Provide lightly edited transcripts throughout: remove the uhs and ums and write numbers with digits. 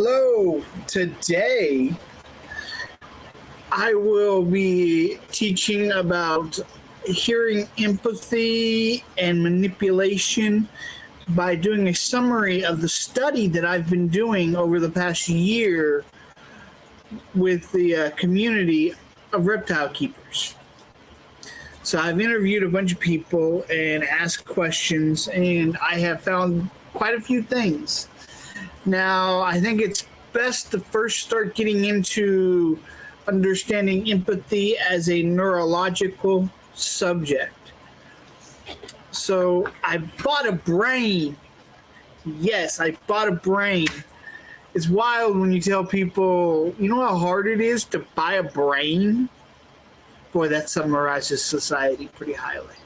Hello. Today, I will be teaching about hearing empathy and manipulation by doing a summary of the study that I've been doing over the past year with the community of reptile keepers. So I've interviewed a bunch of people and asked questions, and I have found quite a few things. Now, I think it's best to first start getting into understanding empathy as a neurological subject. So I bought a brain. Yes, I bought a brain. It's wild when you tell people, you know how hard it is to buy a brain? Boy, that summarizes society pretty highly.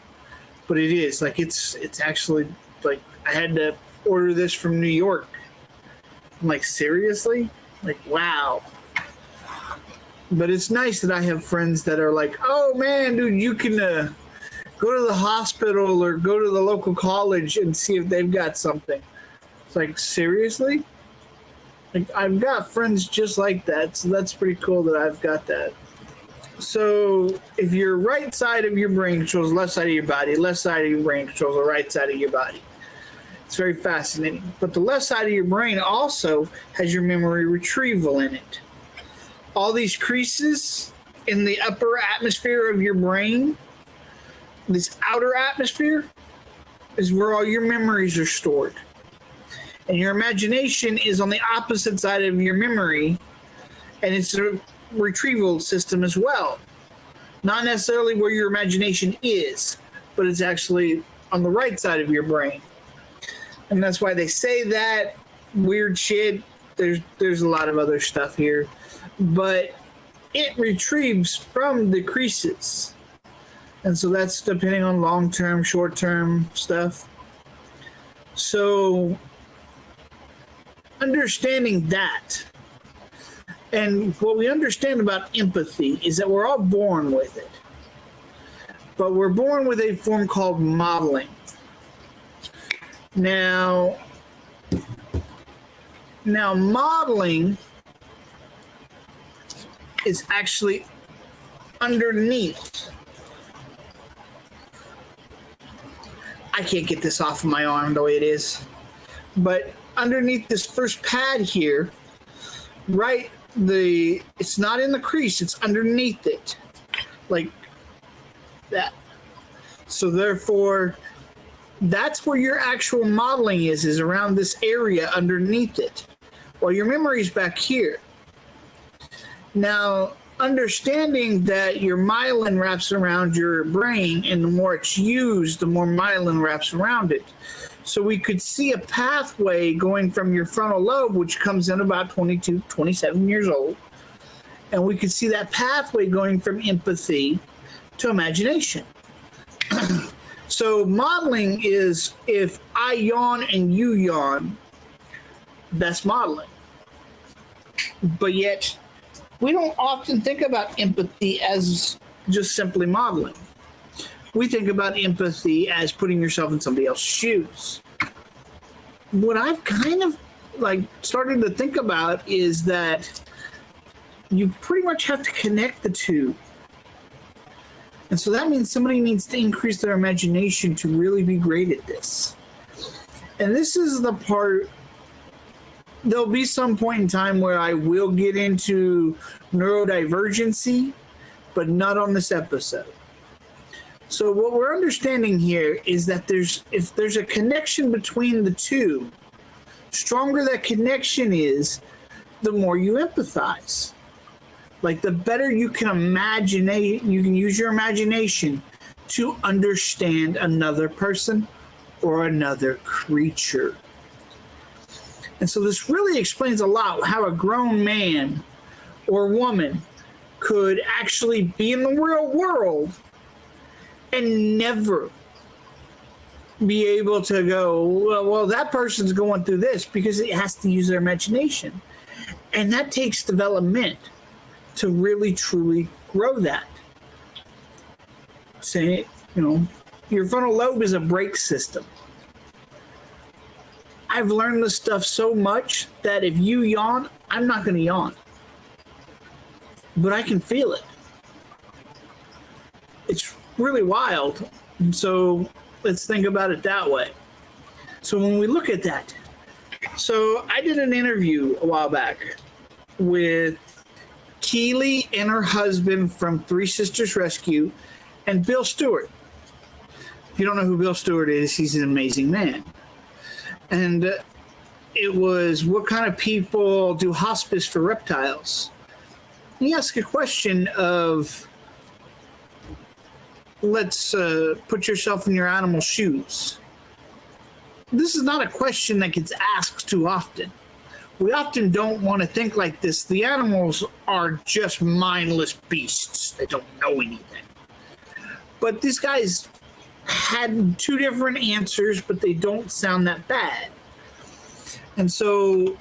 But it is. Like, it's actually, like, I had to order this from New York. I'm like, seriously? Like, wow. But it's nice that I have friends that are like, oh, man, dude, you can go to the hospital or go to the local college and see if they've got something. It's like, seriously? Like, I've got friends just like that, so that's pretty cool that I've got that. So if your right side of your brain controls the left side of your body, left side of your brain controls the right side of your body. It's very fascinating. But the left side of your brain also has your memory retrieval in it. All these creases in the upper atmosphere of your brain, this outer atmosphere, is where all your memories are stored. And your imagination is on the opposite side of your memory, and it's a retrieval system as well. Not necessarily where your imagination is, but it's actually on the right side of your brain. And that's why they say that weird shit. There's a lot of other stuff here, but it retrieves from the creases. And so that's depending on long-term, short-term stuff. So understanding that, and what we understand about empathy is that we're all born with it. But we're born with a form called modeling. Now modeling is actually underneath. I can't get this off of my arm the way it is. But underneath this first pad here, right, it's not in the crease, it's underneath it. Like that. So therefore, that's where your actual modeling is around this area underneath it. Well, your memory's back here. Now, understanding that your myelin wraps around your brain, and the more it's used, the more myelin wraps around it. So we could see a pathway going from your frontal lobe, which comes in about 22, 27 years old. And we could see that pathway going from empathy to imagination. So modeling is if I yawn and you yawn, that's modeling. But yet, we don't often think about empathy as just simply modeling. We think about empathy as putting yourself in somebody else's shoes. What I've kind of started to think about is that you pretty much have to connect the two. And so that means somebody needs to increase their imagination to really be great at this. And this is the part, there'll be some point in time where I will get into neurodivergency, but not on this episode. So what we're understanding here is that if there's a connection between the two, stronger that connection is, the more you empathize. Like, the better you can imagine, you can use your imagination to understand another person or another creature. And so this really explains a lot how a grown man or woman could actually be in the real world and never be able to go, well, that person's going through this, because it has to use their imagination. And that takes development to really, truly grow that. Say, your frontal lobe is a brake system. I've learned this stuff so much that if you yawn, I'm not going to yawn. But I can feel it. It's really wild. And so let's think about it that way. So when we look at that, so I did an interview a while back with Keely and her husband from Three Sisters Rescue and Bill Stewart. If you don't know who Bill Stewart is, he's an amazing man. And it was, what kind of people do hospice for reptiles? He asked a question of, let's put yourself in your animal's shoes. This is not a question that gets asked too often. We often don't want to think like this. The animals are just mindless beasts. They don't know anything. But these guys had two different answers, but they don't sound that bad. And so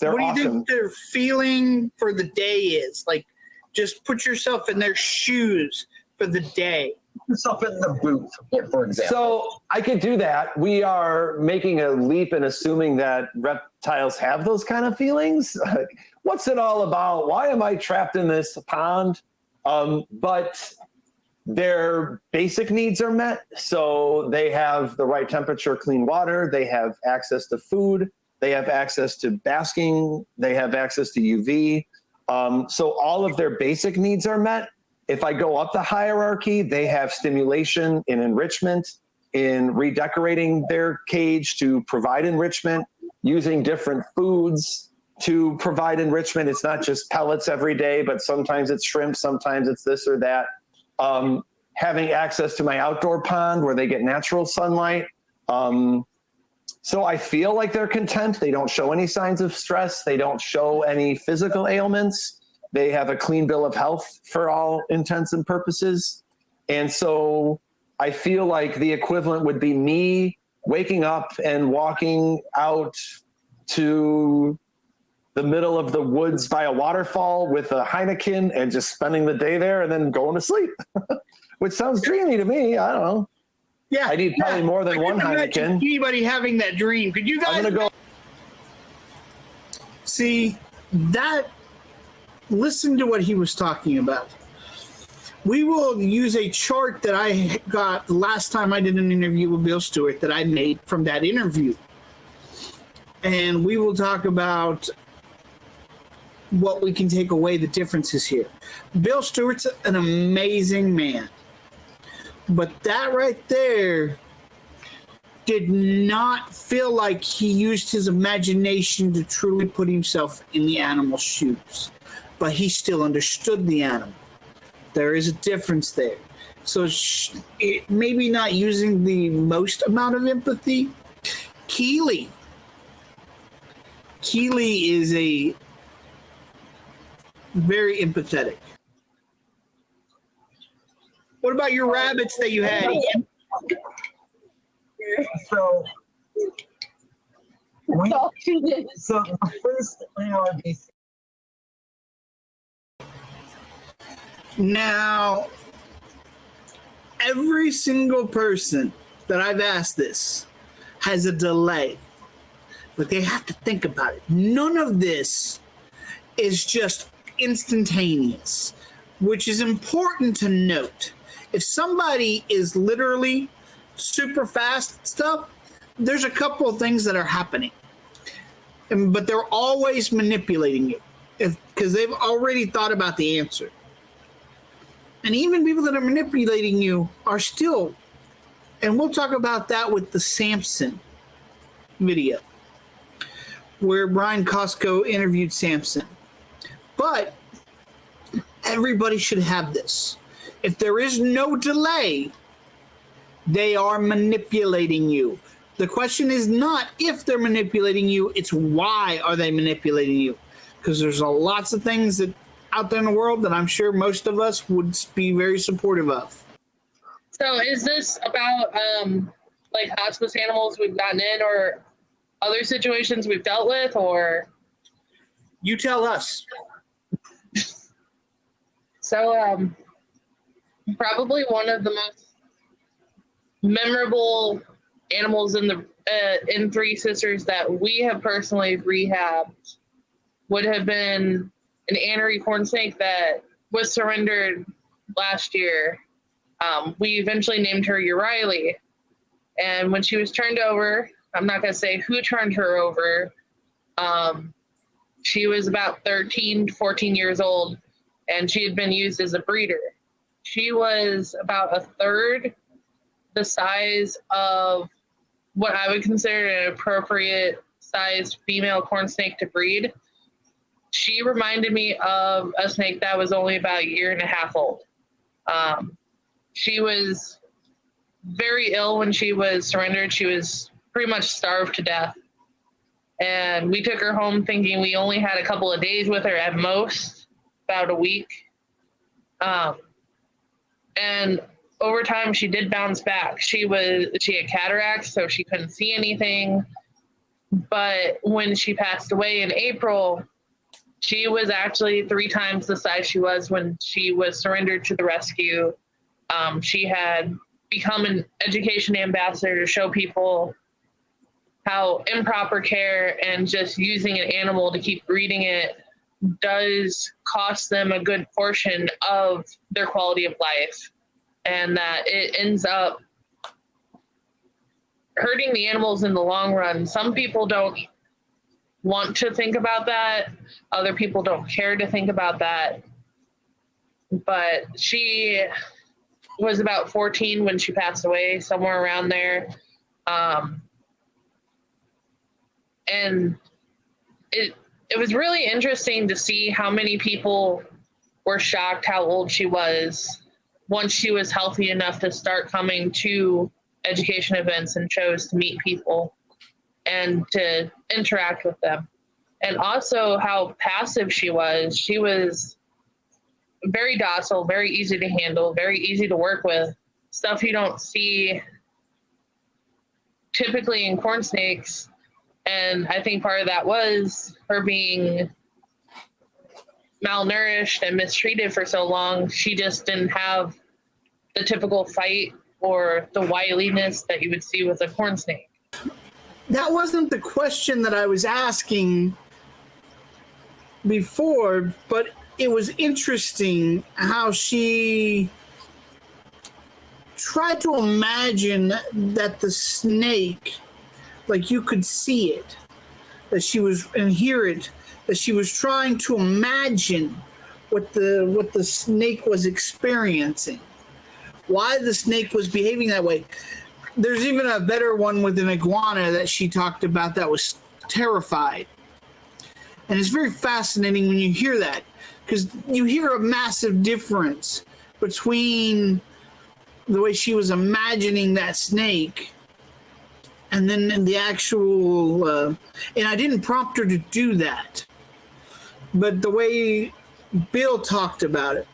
what do you think their feeling for the day is? Like, just put yourself in their shoes for the day. Put yourself in the booth, for example. So I could do that. We are making a leap in assuming that reptiles have those kind of feelings. What's it all about? Why am I trapped in this pond? But their basic needs are met. So they have the right temperature, clean water. They have access to food. They have access to basking. They have access to UV. So all of their basic needs are met. If I go up the hierarchy, they have stimulation and enrichment in redecorating their cage to provide enrichment, using different foods to provide enrichment. It's not just pellets every day, but sometimes it's shrimp, sometimes it's this or that. Having access to my outdoor pond where they get natural sunlight. So I feel like they're content. They don't show any signs of stress. They don't show any physical ailments. They have a clean bill of health for all intents and purposes. And so I feel like the equivalent would be me waking up and walking out to the middle of the woods by a waterfall with a Heineken and just spending the day there and then going to sleep, which sounds dreamy to me. I don't know. Yeah, I need probably more than one Heineken. Anybody having that dream? Could you guys? I'm gonna go. See that? Listen to what he was talking about. We will use a chart that I got the last time I did an interview with Bill Stewart that I made from that interview. And we will talk about what we can take away, the differences here. Bill Stewart's an amazing man. But that right there did not feel like he used his imagination to truly put himself in the animal's shoes. But he still understood the animal. There is a difference there. So it maybe not using the most amount of empathy. Keely is a very empathetic. What about your rabbits that you had? So the first ARBC. Now, every single person that I've asked this has a delay, but they have to think about it. None of this is just instantaneous, which is important to note. If somebody is literally super fast stuff, there's a couple of things that are happening, but they're always manipulating you because they've already thought about the answer. And even people that are manipulating you are still, and we'll talk about that with the Samson video, where Brian Costco interviewed Samson. But everybody should have this. If there is no delay, they are manipulating you. The question is not if they're manipulating you, it's why are they manipulating you? Because there's lots of things that out there in the world that I'm sure most of us would be very supportive of. So is this about like hospice animals we've gotten in or other situations we've dealt with, or? You tell us. So probably one of the most memorable animals in the in Three Sisters that we have personally rehabbed would have been an Annery corn snake that was surrendered last year. We eventually named her Euriley. And when she was turned over, I'm not going to say who turned her over. She was about 13, 14 years old, and she had been used as a breeder. She was about a third the size of what I would consider an appropriate sized female corn snake to breed. She reminded me of a snake that was only about a year and a half old. She was very ill when she was surrendered. She was pretty much starved to death. And we took her home thinking we only had a couple of days with her at most, about a week. And over time, she did bounce back. She had cataracts, so she couldn't see anything. But when she passed away in April, she was actually 3 times the size she was when she was surrendered to the rescue. She had become an education ambassador to show people how improper care and just using an animal to keep breeding it does cost them a good portion of their quality of life, and that it ends up hurting the animals in the long run. Some people don't want to think about that. Other people don't care to think about that. But she was about 14 when she passed away, somewhere around there. And it was really interesting to see how many people were shocked how old she was once she was healthy enough to start coming to education events and shows to meet people and to interact with them. And also how passive she was. She was very docile, very easy to handle, very easy to work with. Stuff you don't see typically in corn snakes. And I think part of that was her being malnourished and mistreated for so long. She just didn't have the typical fight or the wiliness that you would see with a corn snake. That wasn't the question that I was asking before, but it was interesting how she tried to imagine that the snake, like you could see it, that she was, and hear it, that she was trying to imagine what the snake was experiencing, why the snake was behaving that way. There's even a better one with an iguana that she talked about that was terrified. And it's very fascinating when you hear that, because you hear a massive difference between the way she was imagining that snake and then the actual, and I didn't prompt her to do that, but the way Bill talked about it,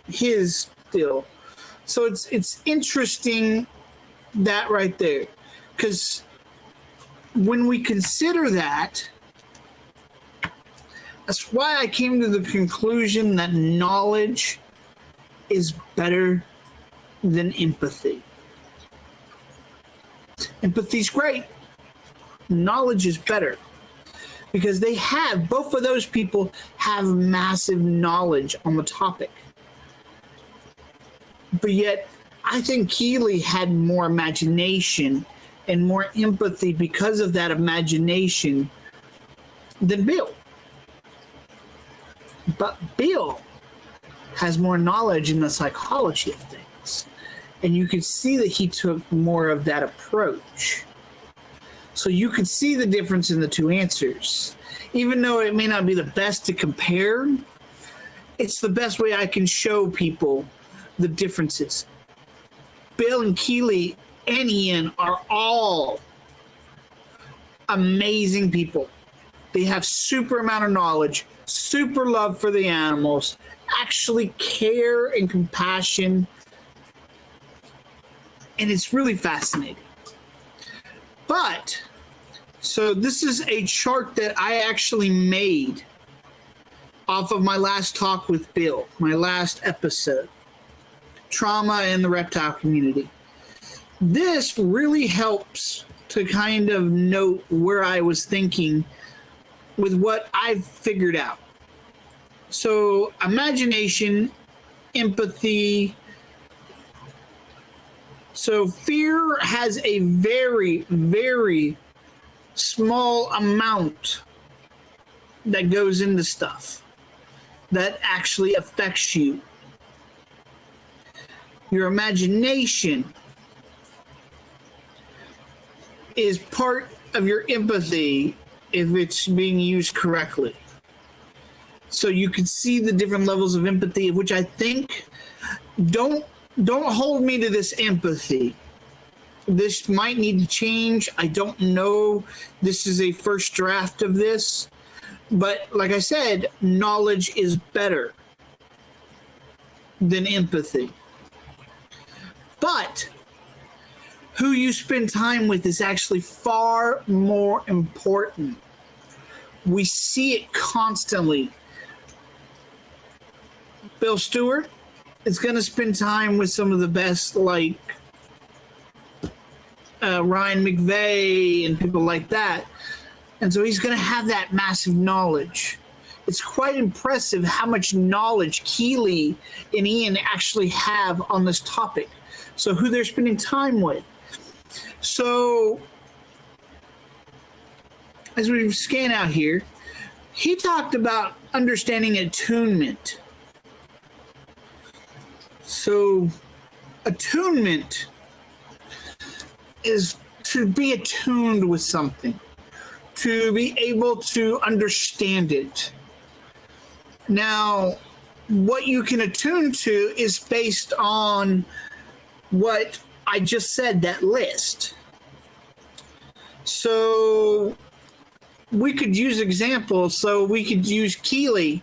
his still. So it's interesting that right there, because when we consider that, that's why I came to the conclusion that knowledge is better than empathy. Empathy's great. Knowledge is better, because both of those people have massive knowledge on the topic. But yet, I think Keeley had more imagination and more empathy because of that imagination than Bill. But Bill has more knowledge in the psychology of things. And you could see that he took more of that approach. So you could see the difference in the two answers. Even though it may not be the best to compare, it's the best way I can show people the differences. Bill and Keeley and Ian are all amazing people. They have super amount of knowledge, super love for the animals, actually care and compassion. And it's really fascinating. But, so this is a chart that I actually made off of my last talk with Bill, my last episode, Trauma in the Reptile Community. this really helps to kind of note where I was thinking with what I've figured out. So, imagination, empathy. So, fear has a very, very small amount that goes into stuff that actually affects you. Your imagination is part of your empathy if it's being used correctly. So you can see the different levels of empathy, which I think don't hold me to this empathy. This might need to change. I don't know. This is a first draft of this. But like I said, knowledge is better than empathy. But who you spend time with is actually far more important. We see it constantly. Bill Stewart is going to spend time with some of the best, like Ryan McVeigh and people like that. And so he's going to have that massive knowledge. It's quite impressive how much knowledge Keeley and Ian actually have on this topic. So who they're spending time with. So as we scan out here, he talked about understanding attunement. So attunement is to be attuned with something, to be able to understand it. Now, what you can attune to is based on what I just said, that list. So we could use examples. So we could use Keeley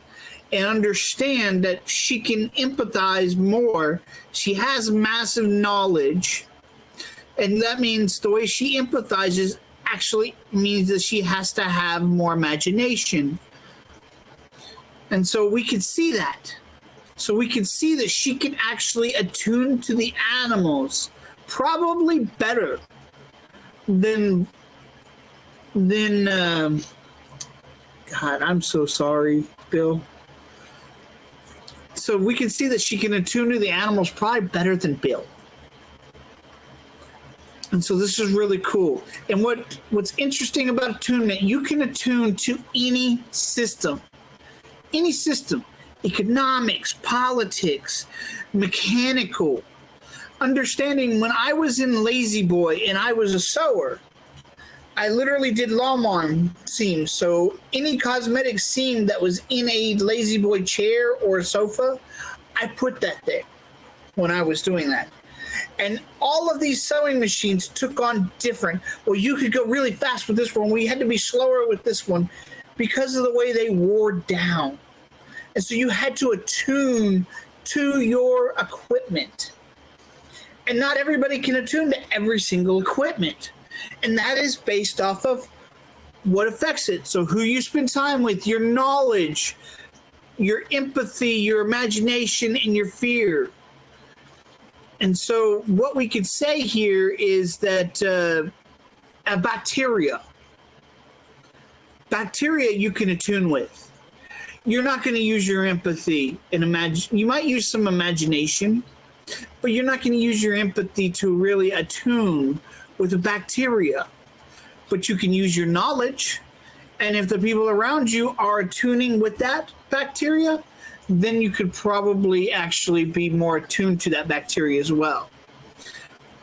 and understand that she can empathize more. She has massive knowledge. And that means the way she empathizes actually means that she has to have more imagination. And so we can see that. So we can see that she can actually attune to the animals probably better than God, I'm so sorry, Bill. So we can see that she can attune to the animals probably better than Bill. And so this is really cool. And what's interesting about attunement, you can attune to any system. Any system. Economics, politics, mechanical. Understanding when I was in Lazy Boy and I was a sewer, I literally did lawn seams. So any cosmetic seam that was in a Lazy Boy chair or a sofa, I put that there when I was doing that. And all of these sewing machines took on different, well, you could go really fast with this one. We had to be slower with this one because of the way they wore down. And so you had to attune to your equipment. And not everybody can attune to every single equipment. And that is based off of what affects it. So who you spend time with, your knowledge, your empathy, your imagination, and your fear. And so what we could say here is that a bacteria you can attune with. You're not going to use your empathy and imagine. You might use some imagination, but you're not going to use your empathy to really attune with a bacteria. But you can use your knowledge. And if the people around you are attuning with that bacteria, then you could probably actually be more attuned to that bacteria as well.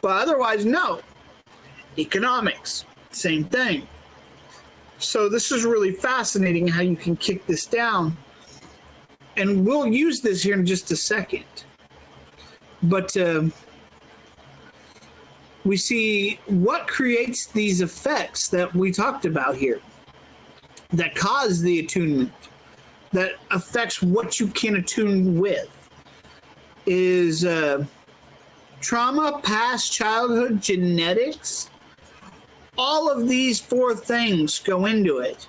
But otherwise, no. Economics, same thing. So this is really fascinating how you can kick this down. And we'll use this here in just a second. But we see what creates these effects that we talked about here that cause the attunement, that affects what you can attune with, is trauma, past childhood, genetics. All of these four things go into it.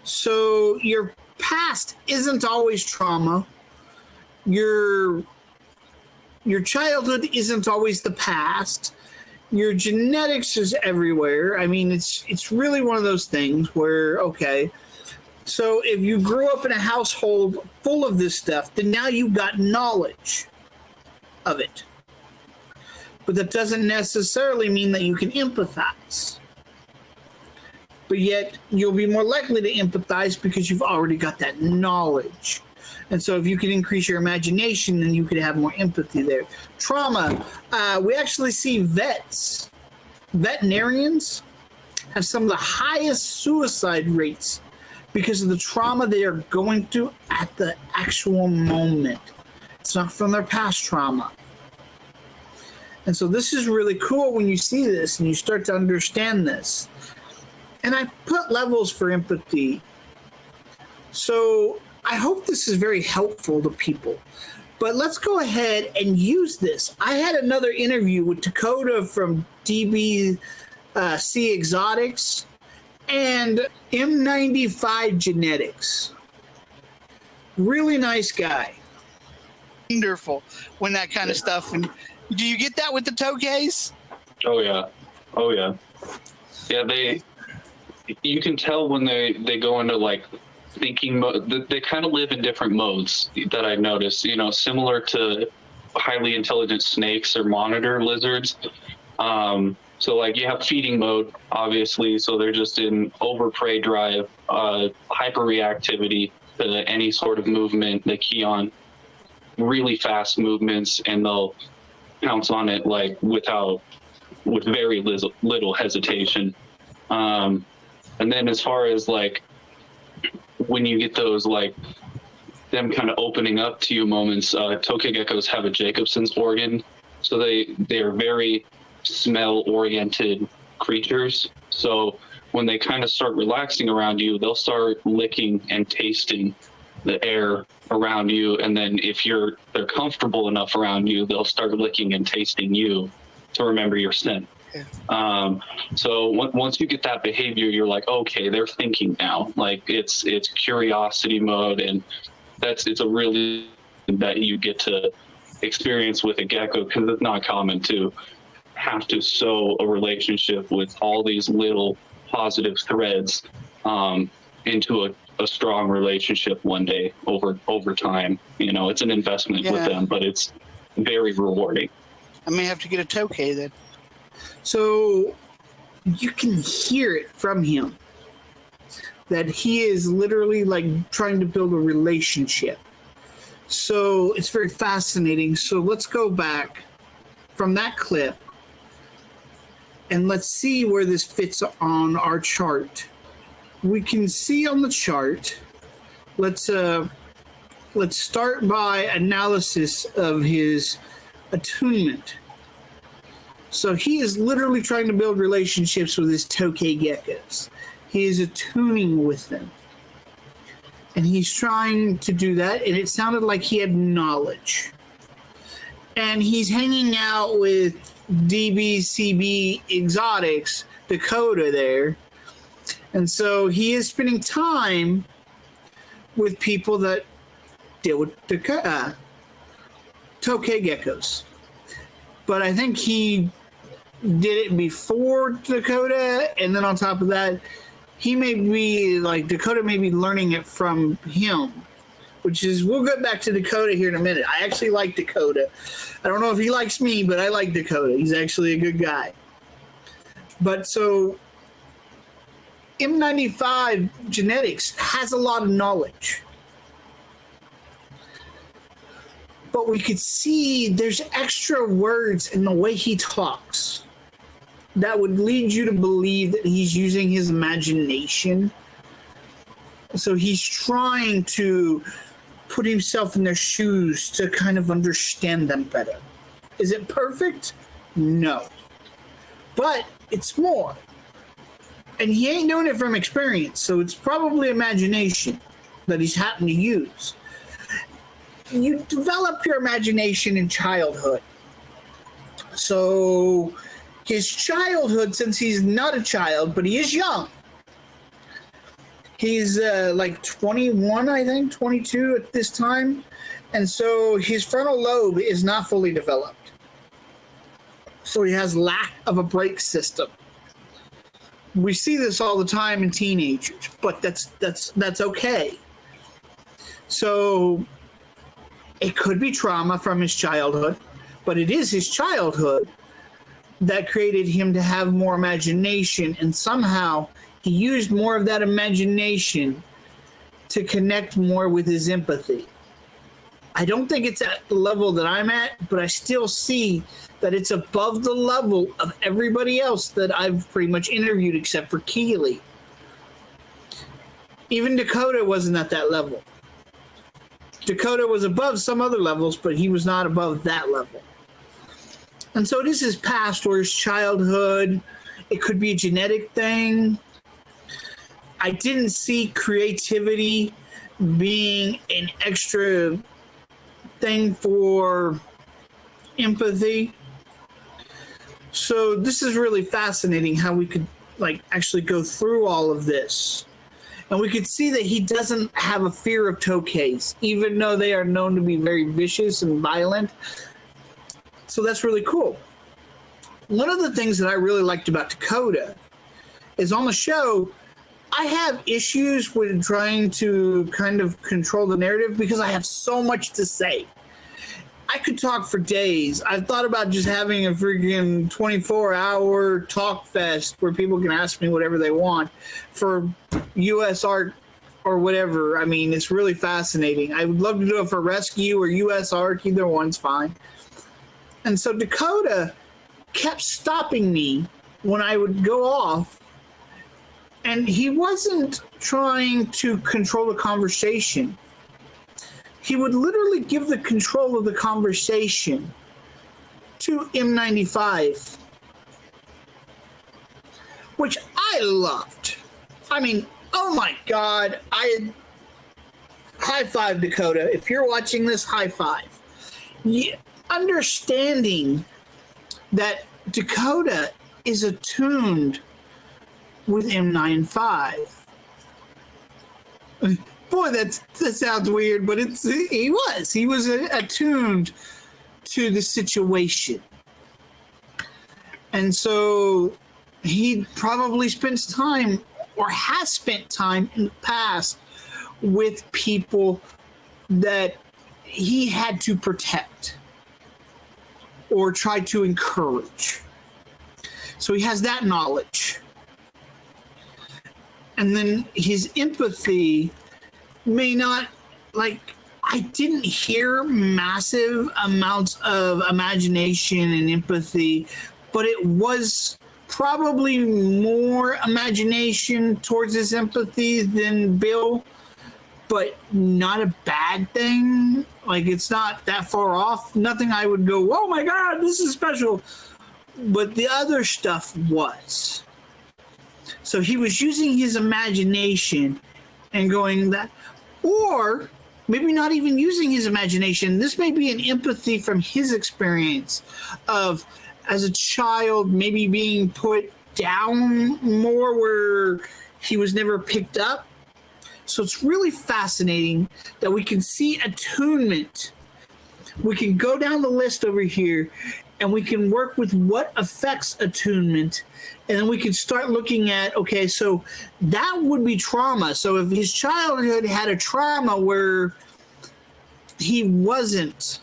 So your past isn't always trauma. Your childhood isn't always the past. your genetics is everywhere. I mean, it's really one of those things where, okay, so if you grew up in a household full of this stuff, then now you've got knowledge of it. But that doesn't necessarily mean that you can empathize. But yet you'll be more likely to empathize because you've already got that knowledge. And so if you can increase your imagination, then you could have more empathy there. Trauma. We actually see veterinarians have some of the highest suicide rates because of the trauma they are going through at the actual moment. It's not from their past trauma. And so this is really cool when you see this and you start to understand this. And I put levels for empathy. So I hope this is very helpful to people. But let's go ahead and use this. I had another interview with Dakota from DBC Exotics and M95 Genetics. Really nice guy. Wonderful when that kind of stuff. And do you get that with the Tokays? Oh yeah. Yeah, you can tell when they go into like thinking mode. They kind of live in different modes that I've noticed, you know, similar to highly intelligent snakes or monitor lizards. So like you have feeding mode, obviously, so they're just in over prey drive, hyper reactivity to any sort of movement. They key on really fast movements and they'll pounce on it like with very little hesitation. And then as far as like when you get those like them kind of opening up to you moments, tokay geckos have a Jacobson's organ, so they're very smell oriented creatures. So when they kind of start relaxing around you, they'll start licking and tasting the air around you, and then if they're comfortable enough around you, they'll start licking and tasting you to remember your scent. So once you get that behavior, you're like, okay, they're thinking now. Like it's curiosity mode, and it's a really that you get to experience with a gecko, because it's not common to have to sew a relationship with all these little positive threads into a strong relationship one day over time. You know, it's an investment with them, but it's very rewarding. I may have to get a Tokay then. So you can hear it from him that he is literally like trying to build a relationship. So it's very fascinating. So let's go back from that clip and let's see where this fits on our chart. We can see on the chart, let's start by analysis of his attunement. So he is literally trying to build relationships with his tokay geckos. He is attuning with them. And he's trying to do that, and it sounded like he had knowledge. And he's hanging out with DBCB Exotics, Dakota there. And so he is spending time with people that deal with tokay geckos. But I think he did it before Dakota, and then on top of that, he may be like Dakota may be learning it from him, which is, we'll get back to Dakota here in a minute. I actually like Dakota. I don't know if he likes me, but I like Dakota. He's actually a good guy. But so M95 Genetics has a lot of knowledge. But we could see there's extra words in the way he talks that would lead you to believe that he's using his imagination. So he's trying to put himself in their shoes to kind of understand them better. Is it perfect? No. But it's more. And he ain't doing it from experience, so it's probably imagination that he's happened to use. You develop your imagination in childhood. So his childhood, since he's not a child, but he is young. He's like 21, I think, 22 at this time. And so his frontal lobe is not fully developed. So he has lack of a brake system. We see this all the time in teenagers, but that's okay. So it could be trauma from his childhood, but it is his childhood that created him to have more imagination, and somehow he used more of that imagination to connect more with his empathy. I don't think it's at the level that I'm at, but I still see that it's above the level of everybody else that I've pretty much interviewed except for Keely. Even Dakota wasn't at that level. Dakota was above some other levels, but he was not above that level. And so it is his past or his childhood. It could be a genetic thing. I didn't see creativity being an extra thing for empathy. So this is really fascinating how we could actually go through all of this. And we could see that he doesn't have a fear of tokays, even though they are known to be very vicious and violent. So that's really cool. One of the things that I really liked about Dakota is on the show, I have issues with trying to kind of control the narrative because I have so much to say. I could talk for days. I've thought about just having a freaking 24-hour talk fest where people can ask me whatever they want for U.S. art or whatever. I mean, it's really fascinating. I would love to do it for Rescue or U.S. art. Either one's fine. And so Dakota kept stopping me when I would go off, and he wasn't trying to control the conversation. He would literally give the control of the conversation to M95, which I loved. I mean, oh my God, high five, Dakota. If you're watching this, high five. Understanding that Dakota is attuned with M95. Boy, that sounds weird, but he was attuned to the situation. And so he probably spends time or has spent time in the past with people that he had to protect or try to encourage. So he has that knowledge. And then his empathy may not, I didn't hear massive amounts of imagination and empathy, but it was probably more imagination towards his empathy than Bill, but not a bad thing. It's not that far off. Nothing I would go, oh my God, this is special. But the other stuff was. So he was using his imagination and going that, or maybe not even using his imagination. This may be an empathy from his experience of, as a child, maybe being put down more where he was never picked up. So it's really fascinating that we can see attunement. We can go down the list over here and we can work with what affects attunement. And then we can start looking at, okay, so that would be trauma. So if his childhood had a trauma where he wasn't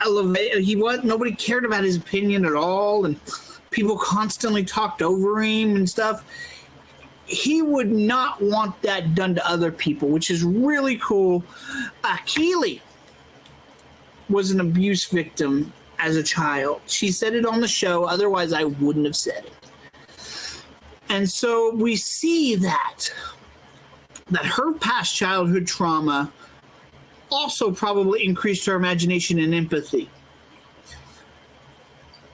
elevated, nobody cared about his opinion at all, and people constantly talked over him and stuff, he would not want that done to other people, which is really cool. Keely was an abuse victim as a child. She said it on the show, otherwise I wouldn't have said it. And so we see that her past childhood trauma also probably increased her imagination and empathy.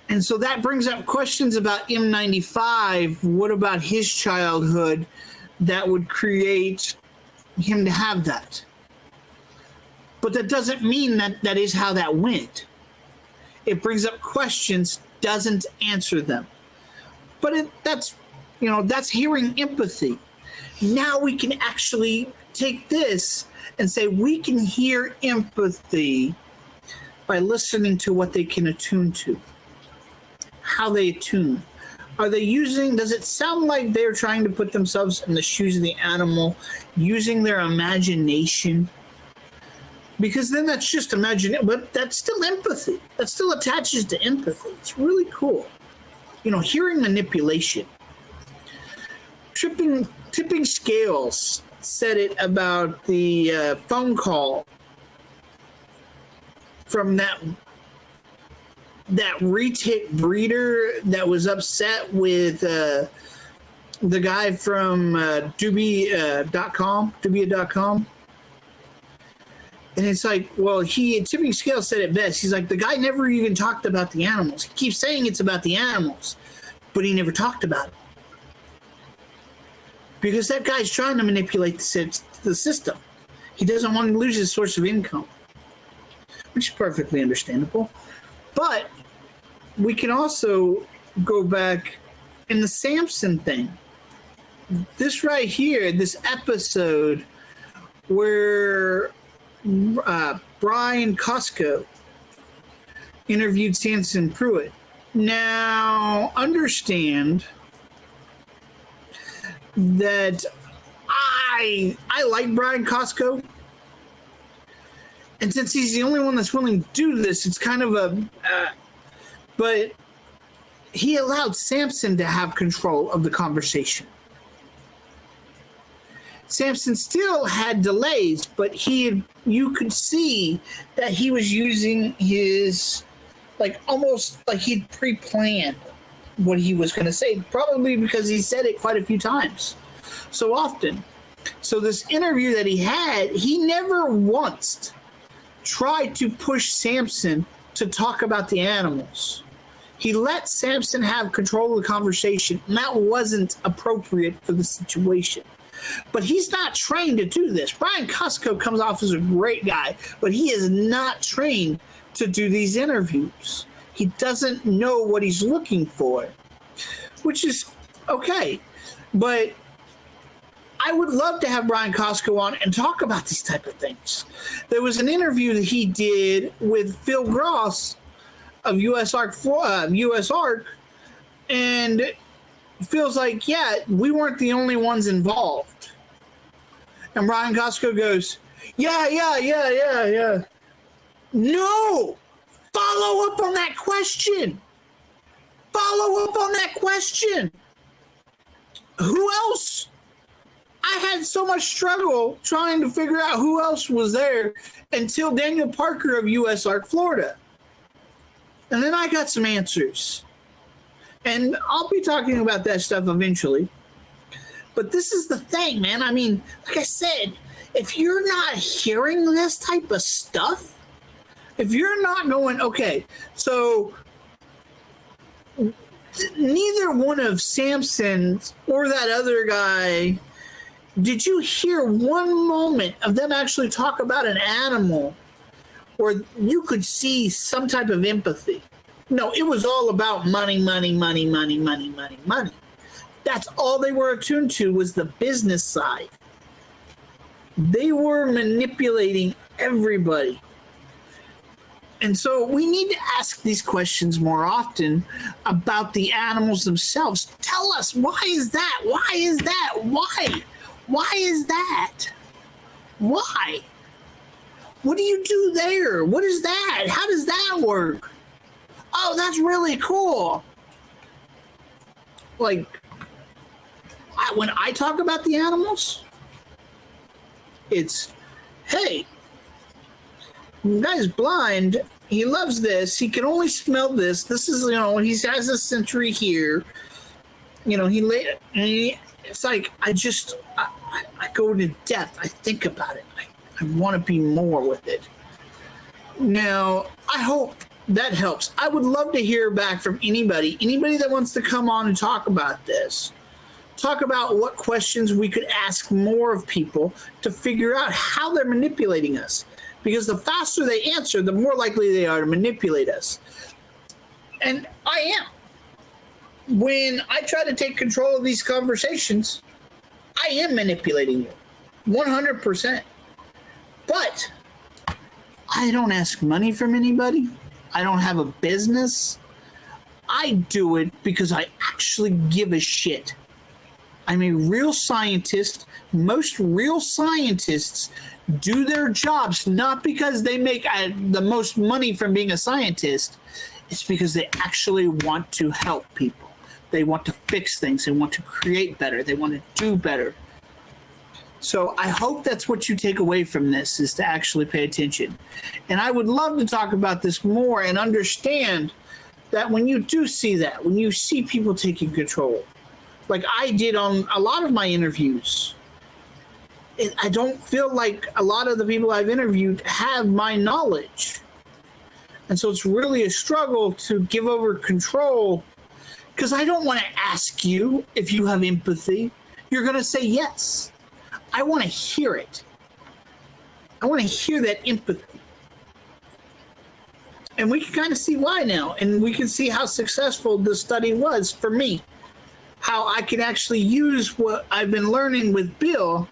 And so that brings up questions about M95. What about his childhood that would create him to have that? But that doesn't mean that is how that went. It brings up questions, doesn't answer them. But that's hearing empathy. Now we can actually take this and say we can hear empathy by listening to what they can attune to. how they attune. Are they using, does it sound like they're trying to put themselves in the shoes of the animal, using their imagination? Because then that's just imagination, but that's still empathy. That still attaches to empathy. It's really cool. You know, hearing manipulation. Tipping Scales said it about the phone call from that retic breeder that was upset with the guy from Dubia.com. And it's like, well, Tipping Scales said it best. He's like, the guy never even talked about the animals. He keeps saying it's about the animals, but he never talked about it. Because that guy's trying to manipulate the system. He doesn't want to lose his source of income, which is perfectly understandable. But we can also go back in the Samson thing. This right here, this episode where Brian Costco interviewed Samson Pruitt. Now, understand that I like Brian Costco, and since he's the only one that's willing to do this, it's kind of a but he allowed Samson to have control of the conversation. Samson still had delays, but you could see that he was using his, almost like he'd pre-planned what he was going to say, probably because he said it quite a few times, so often. So this interview that he had, he never once tried to push Samson to talk about the animals. He let Samson have control of the conversation, and that wasn't appropriate for the situation. But he's not trained to do this. Brian Costco comes off as a great guy, but he is not trained to do these interviews. He doesn't know what he's looking for, which is okay. But I would love to have Brian Costco on and talk about these type of things. There was an interview that he did with Phil Gross of US Arc, and Phil's like, yeah, we weren't the only ones involved. And Brian Costco goes, yeah. No! Follow up on that question. Who else? I had so much struggle trying to figure out who else was there until Daniel Parker of US Arc Florida. And then I got some answers. And I'll be talking about that stuff eventually. But this is the thing, man. I mean, like I said, if you're not hearing this type of stuff, if you're not going, okay, so neither one of Samson's or that other guy, did you hear one moment of them actually talk about an animal where you could see some type of empathy? No, it was all about money. That's all they were attuned to, was the business side. They were manipulating everybody. And so we need to ask these questions more often about the animals themselves. Tell us, why is that? Why is that? Why? Why is that? Why? What do you do there? What is that? How does that work? Oh, that's really cool. Like, when I talk about the animals, it's, hey, the guy's blind. He loves this. He can only smell this. This is, he has a sensory here. It's like, I go into depth. I think about it. I want to be more with it. Now, I hope that helps. I would love to hear back from anybody that wants to come on and talk about this. Talk about what questions we could ask more of people to figure out how they're manipulating us. Because the faster they answer, the more likely they are to manipulate us. And I am. When I try to take control of these conversations, I am manipulating you 100%. But I don't ask money from anybody. I don't have a business. I do it because I actually give a shit. I'm a real scientist. Most real scientists do their jobs not because they make the most money from being a scientist. It's because they actually want to help people. They want to fix things. They want to create better. They want to do better. So I hope that's what you take away from this, is to actually pay attention. And I would love to talk about this more and understand that when you do see that, when you see people taking control, like I did on a lot of my interviews, I don't feel like a lot of the people I've interviewed have my knowledge. And so it's really a struggle to give over control, because I don't want to ask you if you have empathy. You're going to say yes. I want to hear it. I want to hear that empathy. And we can kind of see why now. And we can see how successful the study was for me. How I can actually use what I've been learning with Bill,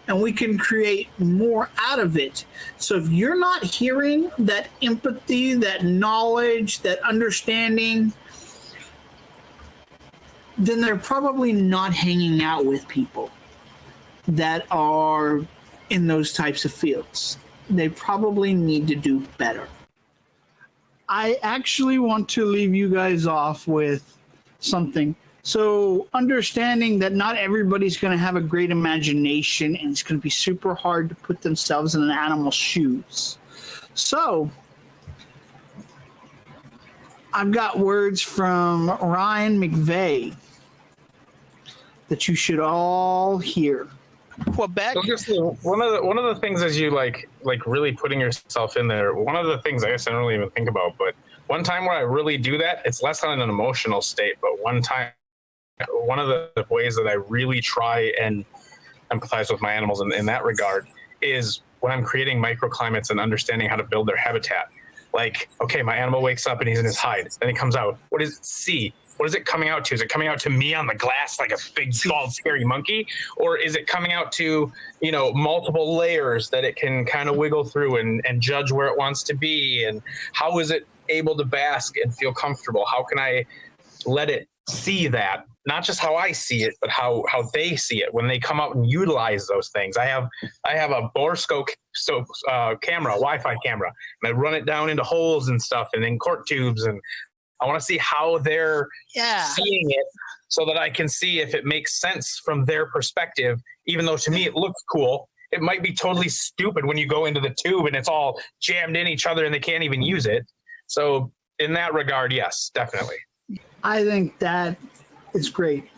and we can create more out of it. So if you're not hearing that empathy, that knowledge, that understanding, then they're probably not hanging out with people that are in those types of fields. They probably need to do better. I actually want to leave you guys off with something. So understanding that not everybody's going to have a great imagination, and it's going to be super hard to put themselves in an animal's shoes. So I've got words from Ryan McVeigh that you should all hear. Quebec. So just one of the things is you like really putting yourself in there. One of the things I guess I don't really even think about, but one time where I really do that, it's less on an emotional state, but one of the ways that I really try and empathize with my animals in that regard is when I'm creating microclimates and understanding how to build their habitat. Like, okay, my animal wakes up and he's in his hide, then he comes out. What does it see? What is it coming out to? Is it coming out to me on the glass like a big, bald, scary monkey? Or is it coming out to, multiple layers that it can kind of wiggle through and judge where it wants to be? And how is it able to bask and feel comfortable? How can I let it see that? Not just how I see it, but how they see it when they come out and utilize those things. I have a borescope camera, Wi-Fi camera, and I run it down into holes and stuff and in cork tubes, and I want to see how they're seeing it so that I can see if it makes sense from their perspective, even though to me it looks cool. It might be totally stupid when you go into the tube and it's all jammed in each other and they can't even use it. So in that regard, yes, definitely. I think that is great.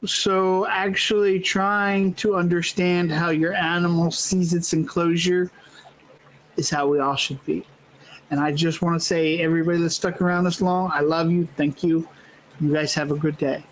So actually trying to understand how your animal sees its enclosure is how we all should be. And I just want to say, everybody that stuck around this long, I love you. Thank you. You guys have a good day.